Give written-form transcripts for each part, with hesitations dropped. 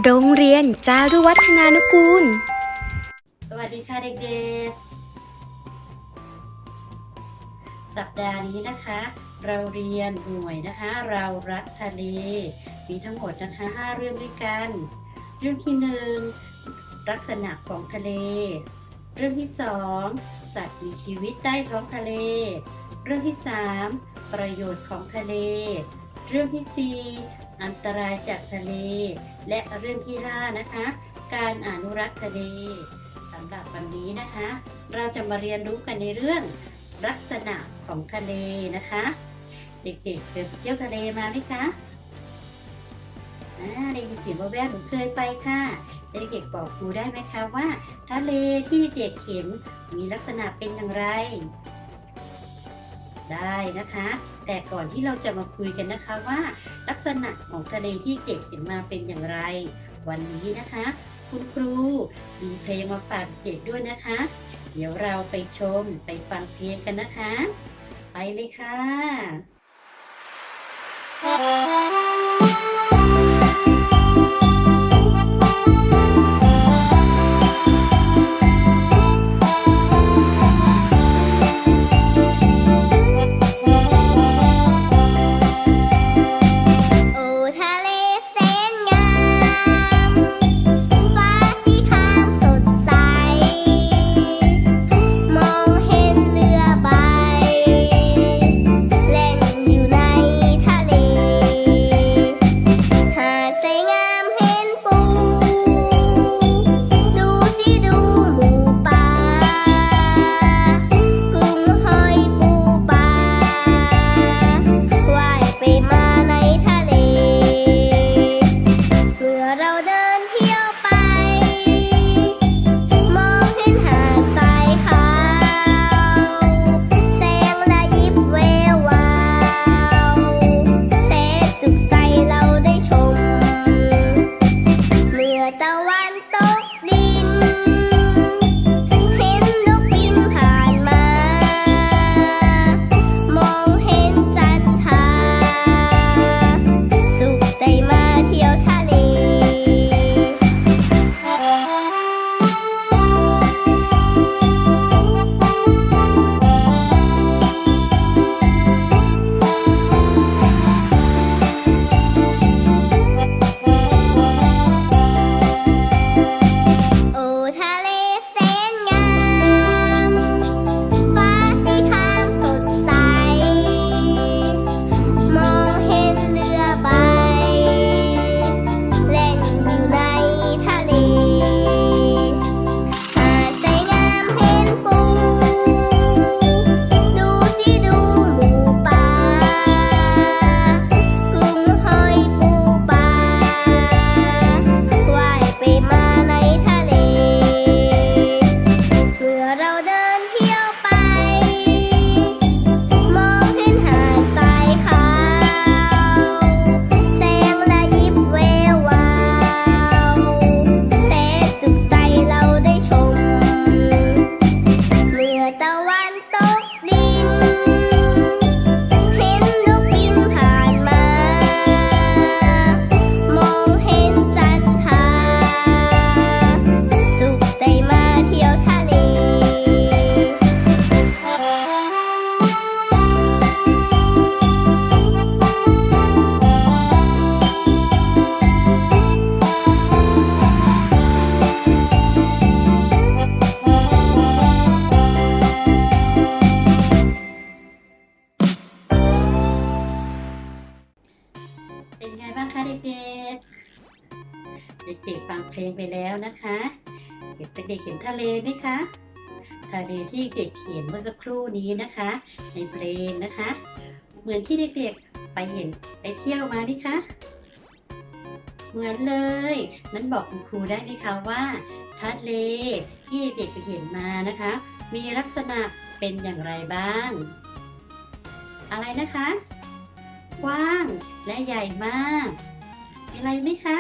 โรงเรียนจารุวัฒนานุกูลสวัสดีค่ะเด็กๆสัปดาห์นี้นะคะเราเรียนหน่วยนะคะเรารักทะเลมีทั้งหมดนะคะ5เรื่องด้วยกันเรื่องที่1ลักษณะของทะเลเรื่องที่2สัตว์มีชีวิตใต้ท้องทะเลเรื่องที่3ประโยชน์ของทะเลเรื่องที่4อันตรายจากทะเลและเรื่องที่5นะคะการอนุรักษ์ทะเลสำหรับวันนี้นะคะเราจะมาเรียนรู้กันในเรื่องลักษณะของทะเลนะคะเด็กๆเคยไปเที่ยวทะเลมาไหมคะได้ยินเสียงแว่วๆหนูเคยไปค่ะเด็กๆบอกครูได้ไหมคะว่าทะเลที่เด็กเห็นมีลักษณะเป็นอย่างไรได้นะคะแต่ก่อนที่เราจะมาคุยกันนะคะว่าลักษณะของทะเลที่เด็กเห็นมาเป็นอย่างไรวันนี้นะคะคุณครูมีเพลงมาฝากเด็กด้วยนะคะเดี๋ยวเราไปชมไปฟังเพลงกันนะคะไปเลยค่ะเป็นไงบ้างคะเด็กๆเด็กๆฟังเพลงไปแล้วนะคะเด็กๆเห็นทะเลไหมคะทะเลที่เด็กเขียนเมื่อสักครู่นี้นะคะในเพลงนะคะเหมือนที่เด็กๆไปเที่ยวมาไหมคะเหมือนเลยนั้นบอกคุณครูได้ไหมคะว่าทะเลที่เด็กๆไปเห็นมานะคะมีลักษณะเป็นอย่างไรบ้างอะไรนะคะกว้างและใหญ่มากมีอะไรไหมคะ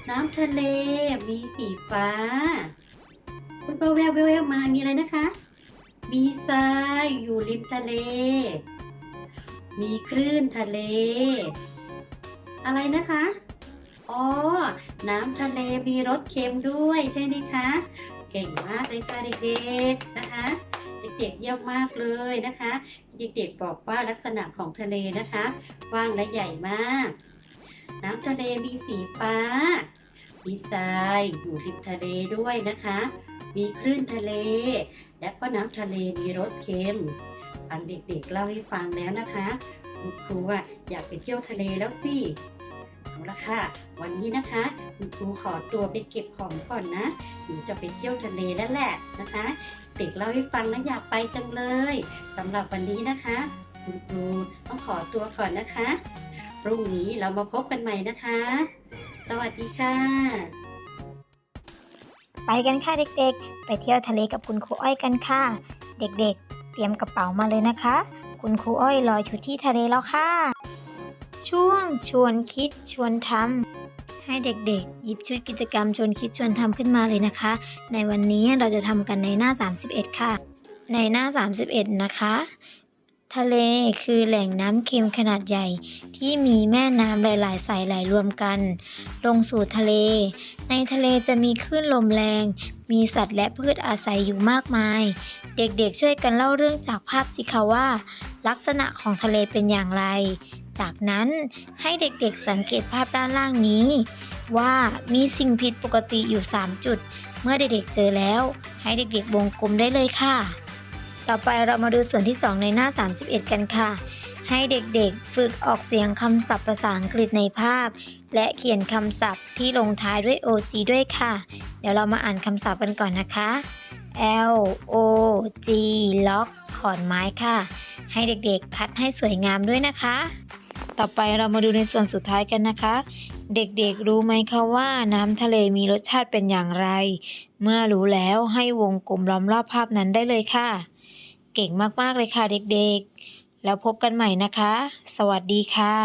น้ำทะเลมีสีฟ้าคุณป้าแววมามีอะไรนะคะ มีทรายอยู่ริมทะเล มีคลื่นทะเล อะไรนะคะ อ๋อ น้ำทะเลมีรสเค็มด้วยใช่ไหมคะ เก่งมากเลยค่ะเด็กๆนะคะ เด็กๆเยี่ยมมากเลยนะคะ เด็กๆบอกว่าลักษณะของทะเลนะคะกว้างและใหญ่มาก น้ำทะเลมีสีฟ้า มีทรายอยู่ริมทะเลด้วยนะคะ มีคลื่นทะเล และก็น้ำทะเลมีรสเค็มฟังเด็กๆเล่าให้ฟังแล้วนะคะคุณครูอยากไปเที่ยวทะเลแล้วสิเอาละค่ะ วันนี้นะคะคุณครูขอตัวไปเก็บของก่อนนะหนูจะไปเที่ยวทะเลแล้วแหละนะคะ เด็กเล่าให้ฟังนะอยากไปจังเลยสำหรับวันนี้นะคะ คุณครูต้องขอตัวก่อนนะคะ พรุ่งนี้เรามาพบกันใหม่นะคะ สวัสดีค่ะ ไปกันค่ะเด็กๆ ไปเที่ยวทะเลกับคุณครูอ้อยกันค่ะ เด็กๆ เตรียมกระเป๋ามาเลยนะคะ คุณครูอ้อยรออยู่ที่ทะเลแล้วค่ะ ช่วงชวนคิดชวนทำให้เด็กๆ หยิบชุดกิจกรรมชวนคิดชวนทำขึ้นมาเลยนะคะ ในวันนี้เราจะทำกันในหน้า 31 ค่ะ ในหน้า 31 นะคะ ทะเลคือแหล่งน้ำเค็มขนาดใหญ่ที่มีแม่น้ำหลายๆสายไหลรวมกัน ลงสู่ทะเล ในทะเลจะมีคลื่นลมแรง มีสัตว์และพืชอาศัยอยู่มากมาย เด็กๆช่วยกันเล่าเรื่องจากภาพสิคะว่า ลักษณะของทะเลเป็นอย่างไร จากนั้นให้เด็กๆสังเกตภาพด้านล่างนี้ ว่ามีสิ่งผิดปกติอยู่ 3 จุด เมื่อเด็กๆเจอแล้ว ให้เด็กๆวงกลมได้เลยค่ะ ต่อไปเรามาดูส่วนที่ 2 ในหน้า 31 กันค่ะ ให้เด็กๆฝึกออกเสียงคำศัพท์ภาษาอังกฤษในภาพ และเขียนคำศัพท์ที่ลงท้ายด้วย OG ด้วยค่ะ เดี๋ยวเรามาอ่านคำศัพท์กันก่อนนะคะ L O G ล็อกขอนไม้ค่ะ ให้เด็กๆคัดให้สวยงามด้วยนะคะ ต่อไปเรามาดูในส่วนสุดท้ายกันนะคะ เด็กๆรู้ไหมคะว่าน้ำทะเลมีรสชาติเป็นอย่างไร เมื่อรู้แล้วให้วงกลมล้อมรอบภาพนั้นได้เลยค่ะ เก่งมากๆเลยค่ะเด็กๆ แล้วพบกันใหม่นะคะ สวัสดีค่ะ